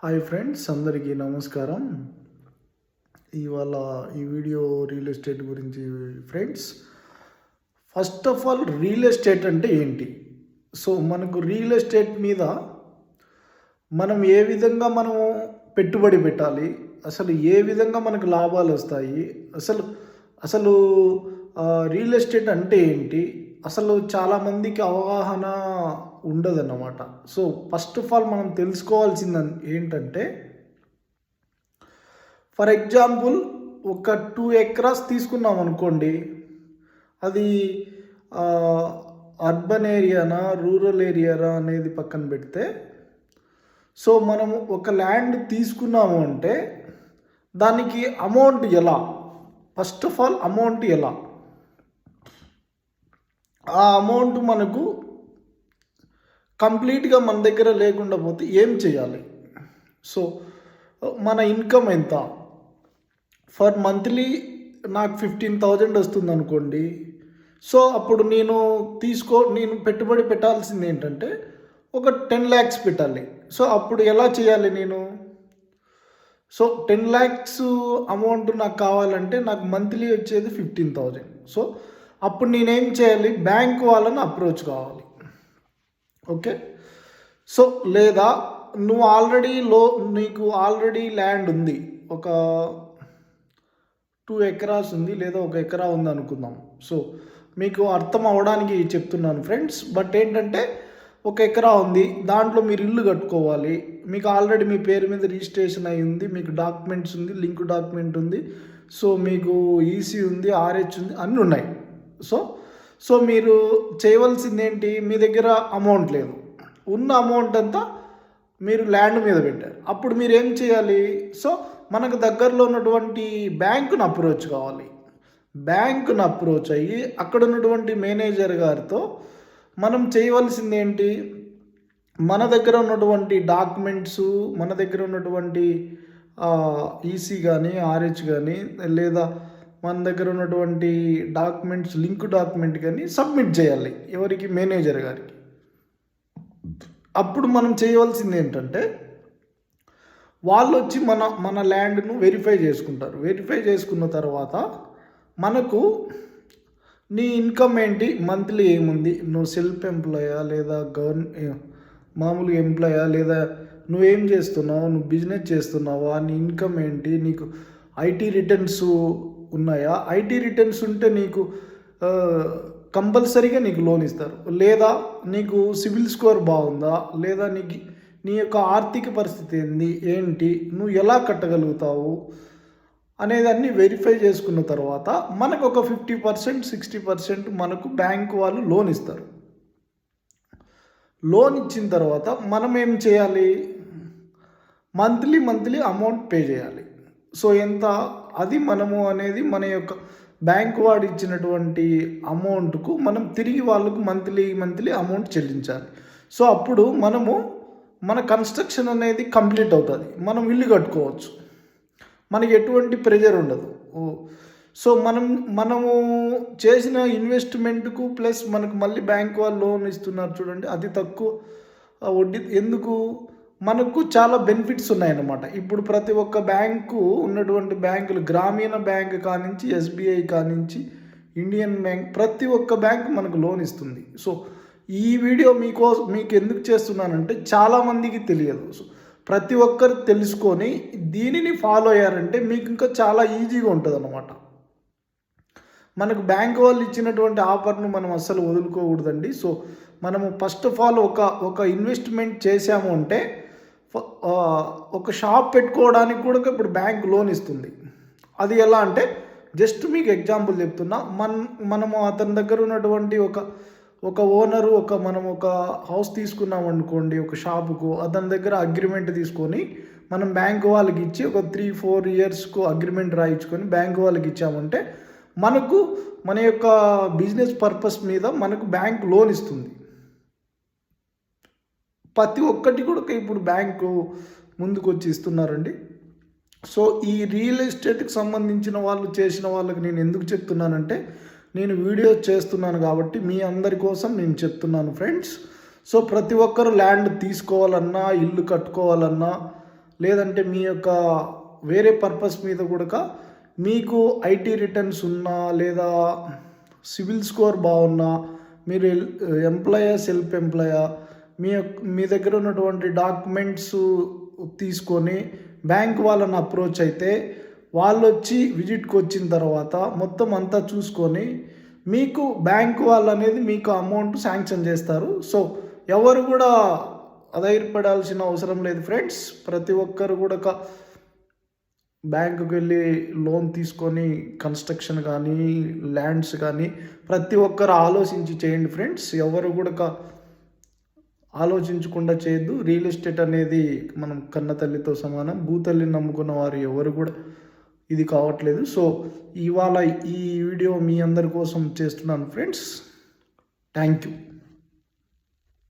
Hi friends, అందరికీ నమస్కారం. ఇవాళ ఈ వీడియో రియల్ ఎస్టేట్ గురించి. Friends, first of all real estate అంటే ఏంటి? సో మనకు రియల్ ఎస్టేట్ మీద మనం ఏ విధంగా మనము పెట్టుబడి పెట్టాలి, అసలు ఏ విధంగా మనకు లాభాలు వస్తాయి, అసలు అసలు రియల్ ఎస్టేట్ అంటే ఏంటి, అసలు చాలామందికి అవగాహన ఉండదన్నమాట. సో ఫస్ట్ ఆఫ్ ఆల్ మనం తెలుసుకోవాల్సింది ఏంటంటే, ఫర్ ఎగ్జాంపుల్ ఒక 2 ఎకరాస్ తీసుకున్నాం అనుకోండి. అది అర్బన్ ఏరియానా రూరల్ ఏరియానా అనేది పక్కన పెడితే, సో మనము ఒక ల్యాండ్ తీసుకున్నాము అంటే దానికి అమౌంట్ ఎలా, ఫస్ట్ ఆఫ్ ఆల్ అమౌంట్ ఎలా, ఆ అమౌంట్ మనకు కంప్లీట్గా మన దగ్గర లేకుండా పోతే ఏం చేయాలి? సో మన ఇన్కమ్ ఎంత? ఫర్ మంత్లీ నాకు 15,000 వస్తుంది అనుకోండి. సో అప్పుడు నేను పెట్టుబడి పెట్టాల్సింది ఏంటంటే ఒక 10 lakhs పెట్టాలి. సో అప్పుడు ఎలా చేయాలి నేను? సో 10 lakhs అమౌంట్ నాకు కావాలంటే నాకు మంత్లీ వచ్చేది 15,000. సో అప్పుడు నేనేం చేయాలి? బ్యాంక్ వాళ్ళని అప్రోచ్ కావాలి. ఓకే. సో లేదా నీకు ఆల్రెడీ ల్యాండ్ ఉంది, ఒక 2 ఎకరాస్ ఉంది, లేదా 1 ఎకరా ఉంది అనుకుందాం. సో మీకు అర్థం అవ్వడానికి చెప్తున్నాను ఫ్రెండ్స్. బట్ ఏంటంటే 1 ఎకరా ఉంది, దాంట్లో మీరు ఇల్లు కట్టుకోవాలి. మీకు ఆల్రెడీ మీ పేరు మీద రిజిస్ట్రేషన్ అయి ఉంది, మీకు డాక్యుమెంట్స్ ఉంది, లింక్ డాక్యుమెంట్ ఉంది, సో మీకు ఈసీ ఉంది, ఆర్హెచ్ ఉంది, అన్నీ ఉన్నాయి. సో మీరు చేయవలసింది ఏంటి? మీ దగ్గర అమౌంట్ లేదు, ఉన్న అమౌంట్ అంతా మీరు ల్యాండ్ మీద పెట్టారు. అప్పుడు మీరు ఏం చేయాలి? సో మనకు దగ్గరలో ఉన్నటువంటి బ్యాంకును అప్రోచ్ కావాలి. బ్యాంకును అప్రోచ్ అయ్యి అక్కడ ఉన్నటువంటి మేనేజర్ గారితో మనం చేయవలసింది ఏంటి? మన దగ్గర ఉన్నటువంటి డాక్యుమెంట్స్, మన దగ్గర ఉన్నటువంటి ఈసీ కానీ ఆర్హెచ్ కానీ, లేదా మన దగ్గర ఉన్నటువంటి డాక్యుమెంట్స్, లింక్ డాక్యుమెంట్ కానీ సబ్మిట్ చేయాలి. ఎవరికి? మేనేజర్ గారికి. అప్పుడు మనం చేయవలసింది ఏంటంటే, వాళ్ళు వచ్చి మన ల్యాండ్ను వెరిఫై చేసుకుంటారు. వెరిఫై చేసుకున్న తర్వాత మనకు నీ ఇన్కమ్ ఏంటి, మంత్లీ ఏముంది, నువ్వు సెల్ఫ్ ఎంప్లాయా లేదా మామూలుగా ఎంప్లాయా, లేదా నువ్వేం చేస్తున్నావు, నువ్వు బిజినెస్ చేస్తున్నావా, నీ ఇన్కమ్ ఏంటి, నీకు ఐటీ రిటర్న్స్ ఉన్నాయా? ఐటీ రిటర్న్స్ ఉంటే నీకు కంపల్సరీగా నీకు లోన్ ఇస్తారు. లేదా నీకు సివిల్ స్కోర్ బాగుందా, లేదా నీ యొక్క ఆర్థిక పరిస్థితి ఏంటి, నువ్వు ఎలా కట్టగలుగుతావు అనేదాన్ని వెరిఫై చేసుకున్న తర్వాత మనకు ఒక 50%, 60% మనకు బ్యాంకు వాళ్ళు లోన్ ఇస్తారు. లోన్ ఇచ్చిన తర్వాత మనం ఏం చేయాలి? మంత్లీ అమౌంట్ పే చేయాలి. సో ఎంత అది మనము అనేది మన యొక్క బ్యాంకు వాడు ఇచ్చినటువంటి అమౌంట్కు మనం తిరిగి వాళ్ళకు మంత్లీ అమౌంట్ చెల్లించాలి. సో అప్పుడు మన కన్స్ట్రక్షన్ అనేది కంప్లీట్ అవుతుంది, మనం ఇల్లు కట్టుకోవచ్చు, మనకి ఎటువంటి ప్రెజర్ ఉండదు. సో మనము చేసిన ఇన్వెస్ట్మెంట్కు ప్లస్ మనకు మళ్ళీ బ్యాంక్ వాళ్ళు లోన్ ఇస్తున్నారు చూడండి, అది తక్కువ వడ్డీ. ఎందుకు? మనకు చాలా బెనిఫిట్స్ ఉన్నాయన్నమాట. ఇప్పుడు ప్రతి ఒక్క బ్యాంకు ఉన్నటువంటి బ్యాంకులు, గ్రామీణ బ్యాంక్ కానించి, ఎస్బీఐ కానించి, ఇండియన్ బ్యాంక్, ప్రతి ఒక్క బ్యాంక్ మనకు లోన్ ఇస్తుంది. సో ఈ వీడియో మీకు ఎందుకు చేస్తున్నానంటే చాలామందికి తెలియదు. సో ప్రతి ఒక్కరు తెలుసుకొని దీనిని ఫాలో అయ్యారంటే మీకు ఇంకా చాలా ఈజీగా ఉంటుంది అన్నమాట. మనకు బ్యాంక్ వాళ్ళు ఇచ్చినటువంటి ఆఫర్ను మనం అస్సలు వదులుకోకూడదండి. సో మనము ఫస్ట్ ఆఫ్ ఆల్ ఒక ఇన్వెస్ట్మెంట్ చేసాము అంటే, ఒక షాప్ పెట్టుకోవడానికి కూడా ఇప్పుడు బ్యాంక్ లోన్ ఇస్తుంది. అది ఎలా అంటే, జస్ట్ మీకు ఎగ్జాంపుల్ చెప్తున్నా. మనము అతని దగ్గర ఉన్నటువంటి ఒక ఓనరు, మనం ఒక హౌస్ తీసుకున్నాం అనుకోండి, ఒక షాపుకు, అతని దగ్గర అగ్రిమెంట్ తీసుకొని మనం బ్యాంకు వాళ్ళకి ఇచ్చి ఒక 3-4 yearsకు అగ్రిమెంట్ రాయించుకొని బ్యాంకు వాళ్ళకి ఇచ్చామంటే మనకు మన యొక్క బిజినెస్ పర్పస్ మీద మనకు బ్యాంక్ లోన్ ఇస్తుంది. ప్రతి ఒక్కటి కూడా ఇప్పుడు బ్యాంకు ముందుకు వచ్చి ఇస్తున్నారండి. సో ఈ రియల్ ఎస్టేట్కి సంబంధించిన చేసిన వాళ్ళకి నేను ఎందుకు చెప్తున్నానంటే, నేను వీడియో చేస్తున్నాను కాబట్టి మీ అందరి కోసం నేను చెప్తున్నాను ఫ్రెండ్స్. సో ప్రతి ఒక్కరు ల్యాండ్ తీసుకోవాలన్నా, ఇల్లు కట్టుకోవాలన్నా, లేదంటే మీ యొక్క వేరే పర్పస్ మీద కూడా మీకు ఐటీ రిటర్న్స్ ఉన్నా లేదా సివిల్ స్కోర్ బాగున్నా మీరు సెల్ఫ్ ఎంప్లాయా మీ దగ్గర ఉన్నటువంటి డాక్యుమెంట్స్ తీసుకొని బ్యాంక్ వాళ్ళని అప్రోచ్ అయితే వాళ్ళు వచ్చి విజిట్కి వచ్చిన తర్వాత మొత్తం అంతా చూసుకొని మీకు బ్యాంక్ వాళ్ళు అనేది మీకు అమౌంట్ శాంక్షన్ చేస్తారు. సో ఎవరు కూడా అధైర్యపడాల్సిన అవసరం లేదు ఫ్రెండ్స్. ప్రతి ఒక్కరు కూడా బ్యాంకుకి వెళ్ళి లోన్ తీసుకొని కన్స్ట్రక్షన్ కానీ ల్యాండ్స్ కానీ ప్రతి ఒక్కరు ఆలోచించి చేయండి ఫ్రెండ్స్. ఎవరు కూడా ఆలోచించకుండా చేయొద్దు. రియల్ ఎస్టేట్ అనేది మనం కన్న తల్లితో సమానం. భూతల్లిని నమ్ముకున్న వారు ఎవరు కూడా ఇది కావట్లేదు. సో ఇవాళ ఈ వీడియో మీ అందరి కోసం చేస్తున్నాను ఫ్రెండ్స్. Thank you.